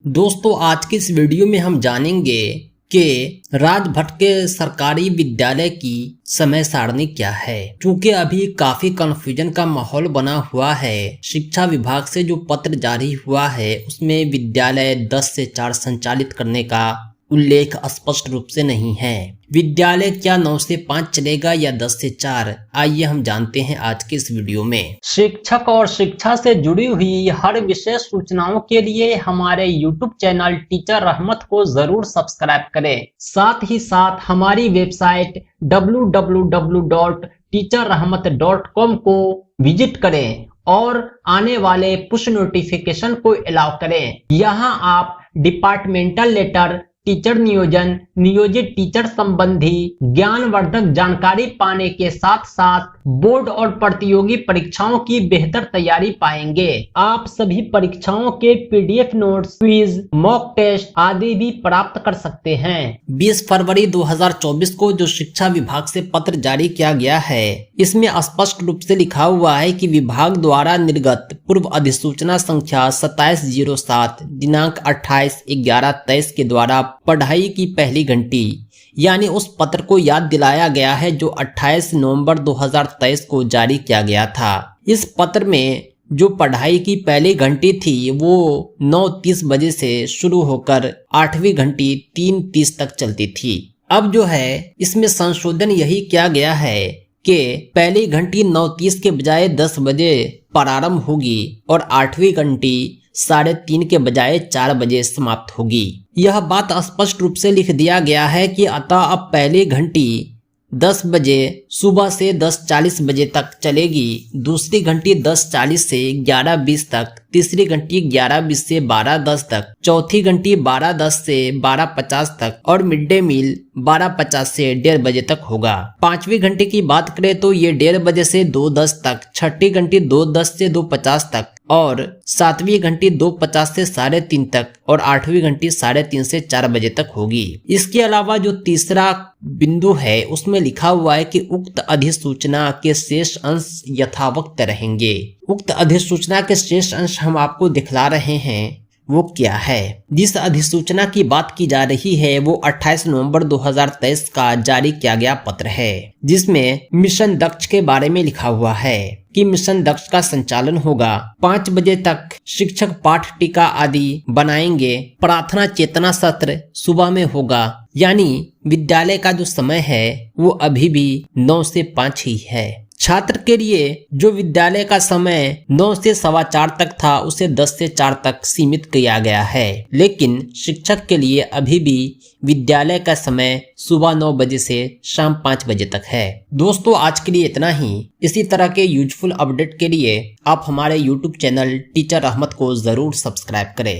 दोस्तों आज की इस वीडियो में हम जानेंगे कि राजभट के सरकारी विद्यालय की समय सारणी क्या है। क्योंकि अभी काफी कंफ्यूजन का माहौल बना हुआ है। शिक्षा विभाग से जो पत्र जारी हुआ है उसमें विद्यालय 10 से 4 संचालित करने का उल्लेख स्पष्ट रूप से नहीं है। विद्यालय क्या 9 से 5 चलेगा या 10 से 4, आइए हम जानते हैं आज के इस वीडियो में। शिक्षक और शिक्षा से जुड़ी हुई हर विशेष सूचनाओं के लिए हमारे YouTube चैनल टीचर रहमत को जरूर सब्सक्राइब करें। साथ ही साथ हमारी वेबसाइट www.teacherrahmat.com को विजिट करें और आने वाले पुश नोटिफिकेशन को अलाउ करें। यहाँ आप डिपार्टमेंटल लेटर, टीचर नियोजन, नियोजित टीचर संबंधी ज्ञानवर्धक जानकारी पाने के साथ साथ बोर्ड और प्रतियोगी परीक्षाओं की बेहतर तैयारी पाएंगे। आप सभी परीक्षाओं के PDF notes, quiz, mock test आदि भी प्राप्त कर सकते हैं। 20 फरवरी 2024 को जो शिक्षा विभाग से पत्र जारी किया गया है, इसमें स्पष्ट रूप से लिखा हुआ है कि विभाग द्वारा निर्गत पूर्व अधिसूचना संख्या 2707 दिनांक 28/11/23 के द्वारा पढ़ाई की पहली घंटी यानी उस पत्र को याद दिलाया गया है जो 28 नवंबर 2023 को जारी किया गया था। इस पत्र में जो पढ़ाई की पहली घंटी थी वो 9:30 बजे से शुरू होकर 8वीं घंटी 3:30 तक चलती थी। अब जो है इसमें संशोधन यही किया गया है कि पहली घंटी 9:30 के बजाय 10 बजे प्रारंभ होगी और 8वीं घंटी 3:30 के बजाय 4 बजे समाप्त होगी। यह बात स्पष्ट रूप से लिख दिया गया है कि अतः अब पहली घंटी 10 बजे सुबह से 10:40 बजे तक चलेगी, दूसरी घंटी 10:40 से 11:20 तक, तीसरी घंटी 11:20 से 12:10 तक, चौथी घंटी 12:10 से 12:50 तक और मिड डे मील 12:50 से 1:30 बजे तक होगा। पांचवी घंटी की बात करें तो ये 1:30 बजे से 2:10 तक, छठी घंटी 2:10 से 2:50 तक और सातवीं घंटी 2:50 से 3:30 तक और आठवीं घंटी 3:30 से 4 बजे तक होगी। इसके अलावा जो तीसरा बिंदु है उसमें लिखा हुआ है कि उक्त अधिसूचना के शेष अंश यथावत रहेंगे। उक्त अधिसूचना के शेष अंश हम आपको दिखला रहे हैं वो क्या है। जिस अधिसूचना की बात की जा रही है वो 28 नवंबर 2023 का जारी किया गया पत्र है, जिसमें मिशन दक्ष के बारे में लिखा हुआ है कि मिशन दक्ष का संचालन होगा। 5 बजे तक शिक्षक पाठ टीका आदि बनाएंगे। प्रार्थना चेतना सत्र सुबह में होगा, यानी विद्यालय का जो समय है वो अभी भी 9 से 5 ही है। छात्र के लिए जो विद्यालय का समय 9 से 4:15 तक था उसे 10 से 4 तक सीमित किया गया है, लेकिन शिक्षक के लिए अभी भी विद्यालय का समय सुबह 9 बजे से शाम 5 बजे तक है। दोस्तों आज के लिए इतना ही। इसी तरह के यूजफुल अपडेट के लिए आप हमारे YouTube चैनल टीचर रहमत को जरूर सब्सक्राइब करें।